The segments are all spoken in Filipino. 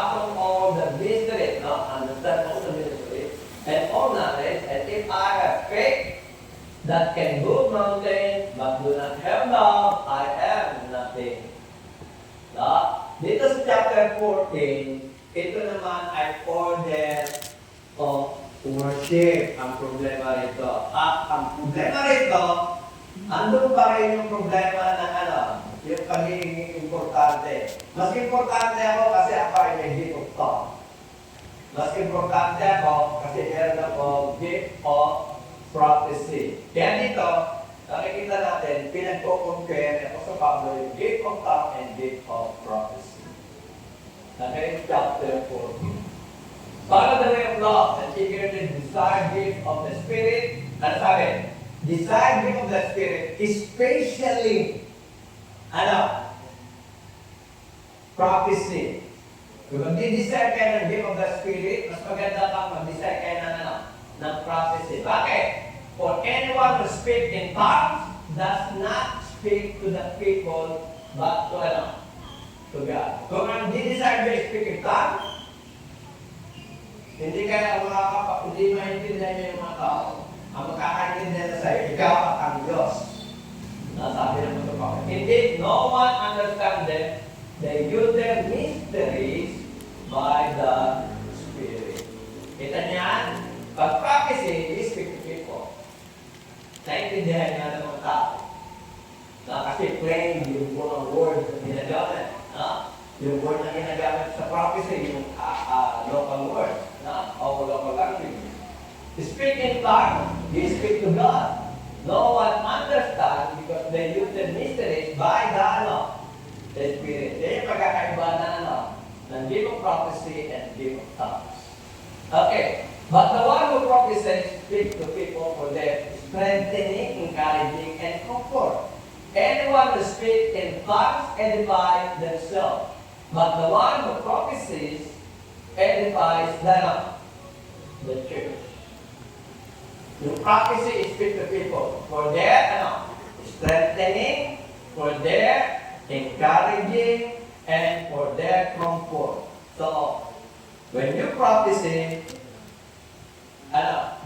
fathom all the mysteries, no? Understand all the mysteries and all knowledge, and if I have faith that can move mountains, but do not have love, I am nothing. No? Dito sa chapter 14, ito naman ay order of worship ang problema rito. At ang problema rito, andun pa rin yung problema ng yung pagiging importante. Mas importante ako kasi ako ay may gift of thought. Mas importante ako kasi meron ako gift of prophecy. Kaya dito, nakikita natin, pinagpo-compare ako sa Pablo yung gift of thought and gift of prophecy. Okay, chapter 14. Follow the way of love and eagerly desire gift of the Spirit. Ano sabi? Desire gift of the Spirit, especially prophecy. Kung mag-desire kayo ng gift of the Spirit, mas maganda pa mag-desire kayo ng prophecy. Bakit? For anyone who speaks in tongues does not speak to the people, but to to God. Kung ang di-desire mo speak in tongues, hindi kaya hindi maintindihan niyo yung mga tao. Ang makakaintindihan na sa'yo, ikaw at ang Diyos. Nasabi naman ito pa. Indeed, no one understands them. They use their mysteries by the Spirit. Kita niyan, pag prophecy, you speak to people. Naintindihan niya ng mga tao. Kasi plain yung mga words na ginagamit. Yung word na ginagamit sa prophecy, yung local word, o local language. Speak in tongues, you speak to God. No one understands because they use the mysteries by the Spirit. Yan yung pagkakaiba ng gift of prophecy and gift of tongues. Okay, but the one who prophesies speaks to people for their strengthening, encouraging, and comfort. Anyone who speaks in tongues edifies themselves. But the one who prophesies edifies the church. Yung prophecy is speak to people for their strengthening, for their encouraging, and for their comfort. So, when you prophesy,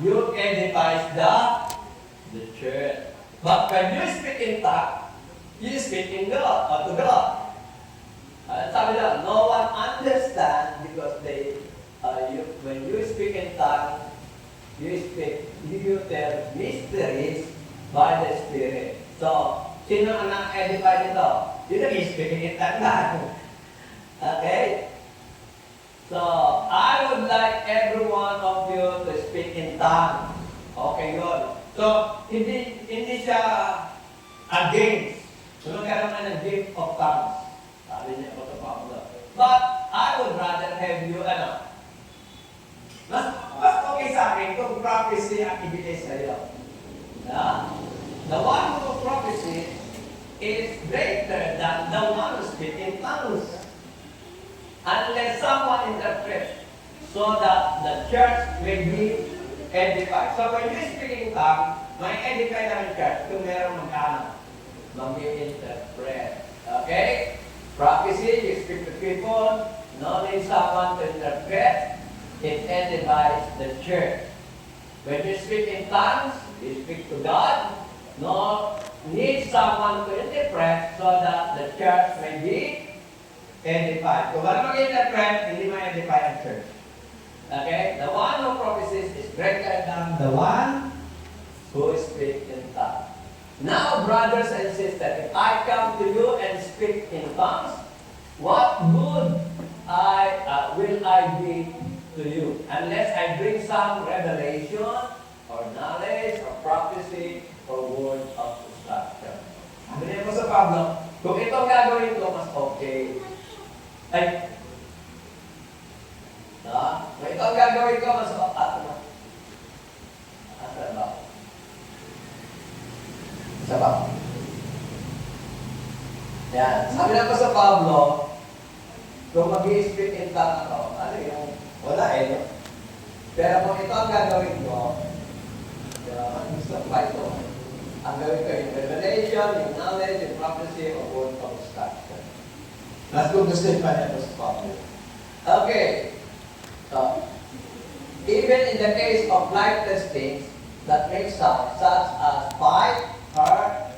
you edify the church. But when you speak in tongues, you speak in God, or to God. Sabi lang, no one understands because when you speak in tongues, you tell mysteries by the Spirit. So, sino ang na-edify nito? Yun ang speaking in tongues. Okay? So, I would like every one of you to speak in tongues. Okay, good. So, hindi siya against. So, magkaroon na ng gift of tongues. Sabi niya po sa Pablo. But, I would rather have you, mas okay sa akin kung prophecy ang ibigay sa iyo. The one who prophecy is greater than the one who speaks in tongues. Unless someone interprets so that the church may be edified. So when you speak in tongues, may edify ng church kung meron mag-interpret. Okay? Prophecy, you speak to people, no need someone to interpret, it edifies the church. When you speak in tongues, you speak to God, no need someone to interpret so that the church may be edified. Kung wala mag-interpret, hindi ma-edify ang church. Okay? The one who prophesies is greater than the one who speaks in tongues. Now, brothers and sisters, if I come to you and speak in tongues, what good will I be to you? Unless I bring some revelation or knowledge or prophecy or word of instruction. Sabi niya po sa Pablo, kung ito gagawin ko, mas okay. Kung ito gagawin ko, mas okay. Asa ba? Sabi. Yan. Sabi na po sa Pablo, kung mag-i-speak in tongues ako, wala no? Pero kung ito ang gagawin ko, gusto ko ba ito? Ang gawin ko yung revelation, yung knowledge, yung prophecy, o word of instruction. Mas kung gusto pa niya po sa Pablo. Okay. So, even in the case of lifeless things that make sound, such as pipe, harp,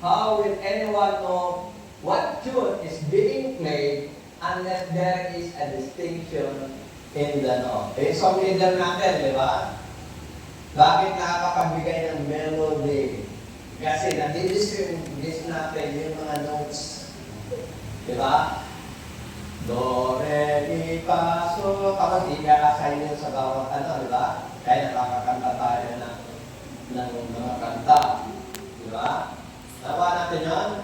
how will anyone know what tune is being played unless there is a distinction in the note? Eh, song leader natin, di ba? Bakit nakakapagbigay ng melody? Kasi nandidistinguish natin yung mga notes. Di ba? Do, re, mi, fa, so. Kapag di ka assign yun sa bawat ano, di ba? Kaya nakakakanta tayo ng mga kanta. Di ba? Nawa natin yun?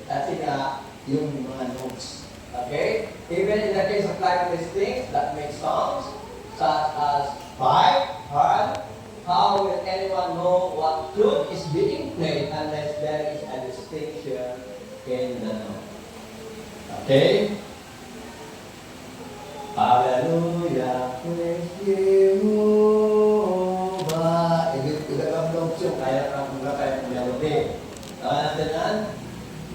Kasi nga, yung mga notes. Okay? Even in the case of lifeless things that make songs, such as pipe, harp, how will anyone know what tune is being played unless there is a distinction in the note? Okay? Hallelujah, praise Jehovah. Ibang notes yung kaya kang melody. Tawa natin yan?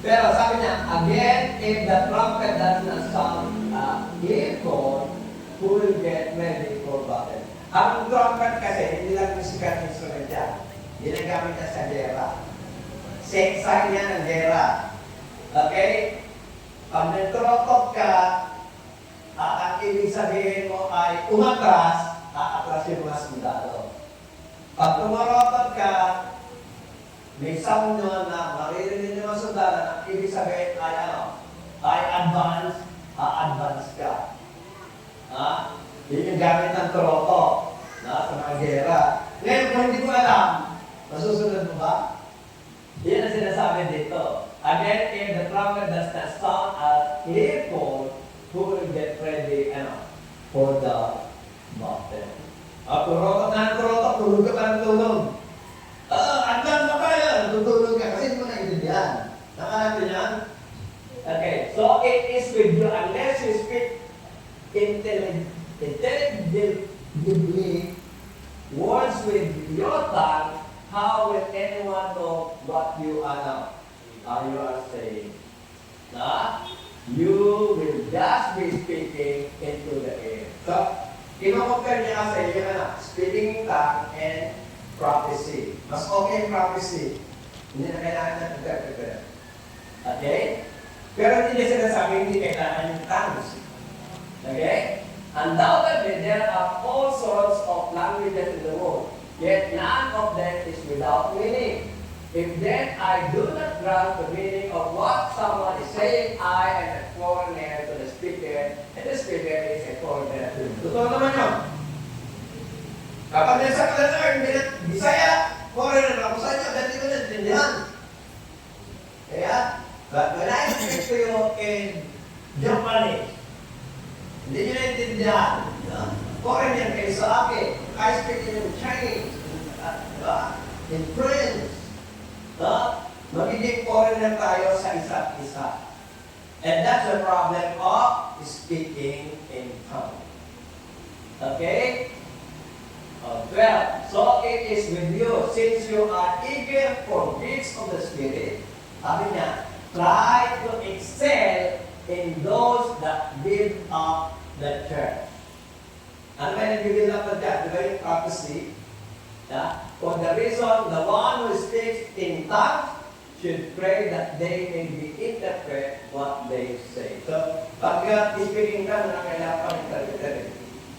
Pero sabi niya, again, if the trumpet does not sound earphone, who will get ready for battle? Ang trumpet kasi, hindi lang musical instrument yan. Ginagamit niya sa gera. Sign niya ng gera. Okay? Pag nagtrotot ka, ang ibig sabihin mo ay umatras, aatras yung mga sundalo. Pag tumarotot ka, may sound nyo na maririnig yung mga sundalo, ang ibig sabihin ay ano? Ay advance, advance ka. Ha? Yun yung gamit ng troto sa mga gera. Ngayon, kung hindi ko alam, masusunod mo ba? Yan ang sinasabi dito. Again, if the trumpet does not sound as earphone, who will get ready for the battle? Turotot na turotot, tulog ka pa ng tulog. Advance na pa yan, tutulog ka kasi hindi mo naiintindihan. Nakalapin yan? Okay, so it is with you unless you speak intelligibly words with your tongue, how will anyone know what you are now? You are saying? You will just be speaking into the air. So, kino-compare niya kasi yung speaking tongue and prophecy. Mas okay yung prophecy. Hindi na kailangan na interpret. Okay? Pero hindi niya sinasabi, hindi kailangan yung tongues. Okay? Undoubtedly, there are all sorts of languages in the world, yet none of them is without meaning. If then I do not grasp the meaning of what someone is saying, I am a foreigner to the speaker, and the speaker is a foreigner to me. Totoo naman yun. Kapag nasa kalala, Bisaya, foreigner ako sa inyo, dahil di ko natindihan. Kaya, but when I speak to you in Japanese, hindi nyo naintindihan. Foreigner kayo sa akin. I speak in Chinese, in French. Magiging foreigner tayo sa isa't isa. And that's the problem of speaking in tongues. Okay? 12. So it is with you, since you are eager for gifts of the Spirit, sabi niya, try to excel in those that build up the church. Ano ba yung nag-build up the church? Di ba yung prophecy? For the reason, the one who speaks in tongues should pray that they may be interpret what they say. So, pag speaking ka, na kailangan pa interpret.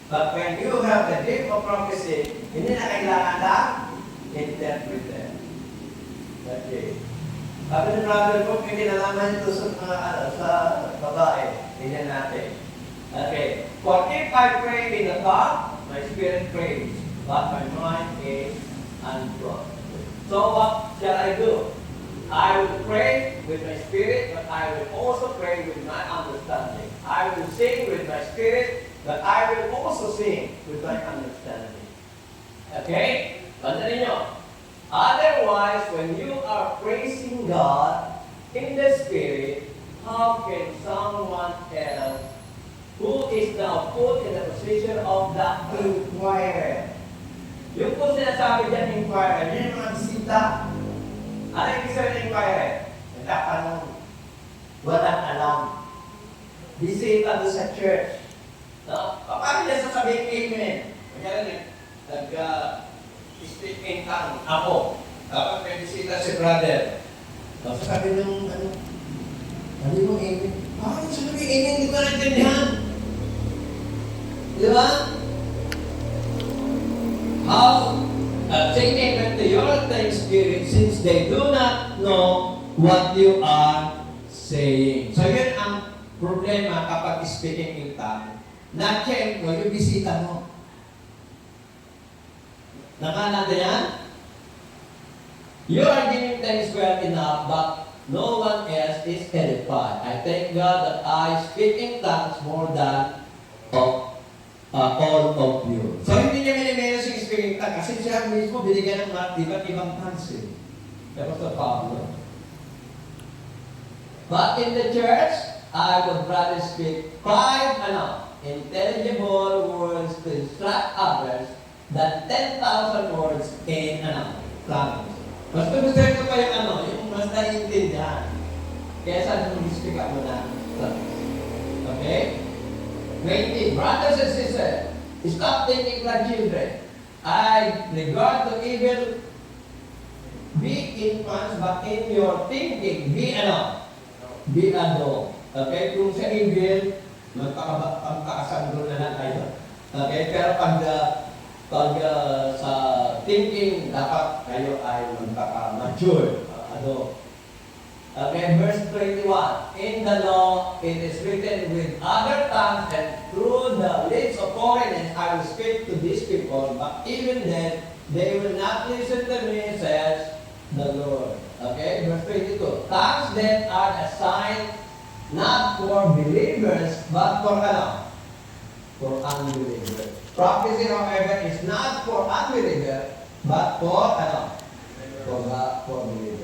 But when you have the gift of prophecy, hindi na kailangan na interpret. Okay. Sabi ng brother ko, may kinalaman ito sa babae. Tingnan natin. Okay. For if I pray in the tongue, my spirit prays, but my mind is unbrought. So what shall I do? I will pray with my spirit, but I will also pray with my understanding. I will sing with my spirit, but I will also sing with my understanding. Okay? Tandaan niyo. Otherwise, when you are praising God in the Spirit, how can someone else who is now put in the position of the inquirer? Yung po sinasabi dyan, inquirer, yun yung mga bisita. Ano yung isa ng inquirer? Nagtatanong, walang alam. bisita doon sa church. No? Paano niya sasabihin amen? Kanya nag-speak in tongue ako. Dapat may bisita si brother. Tapos sabi nung sabi mo amen. Bakit sabi amen? Hindi ko naintindihan. Di ba? How say amen to your spirit since they do not know what you are saying. So yun ang problema kapag speaking in tongue. Na-check mo yung bisita mo. Nakalanda yan? You are giving thanks well enough, but no one else is edified. I thank God that I speak in tongues more than all of you. So hindi niya minimenos yung speaking tongues kasi siya mismo binigyan ng iba't ibang tongues eh. That was the Pablo. But in the church, I would rather speak 5 intelligible words to instruct others than 10,000 words in tongues. Mas gusto ko pa yung mas naiintindihan. Kesa nung speak up mo na tongues. Okay? 20. Brothers and sisters, stop thinking like children. I regard to evil be infants, but in your thinking, be adult. Okay? Kung sa evil, magkakasandro na lang kayo. Okay? Pero pag sa thinking, dapat kayo ay magkaka-mature. Adult. Okay, verse 21. In the law, it is written with other tongues and through the lips of foreigners I will speak to these people, but even then, they will not listen to me, says the Lord. Okay, verse 22. Tongues then are a sign not for believers, but for For unbelievers. Prophecy, however, is not for unbelievers, but for believers.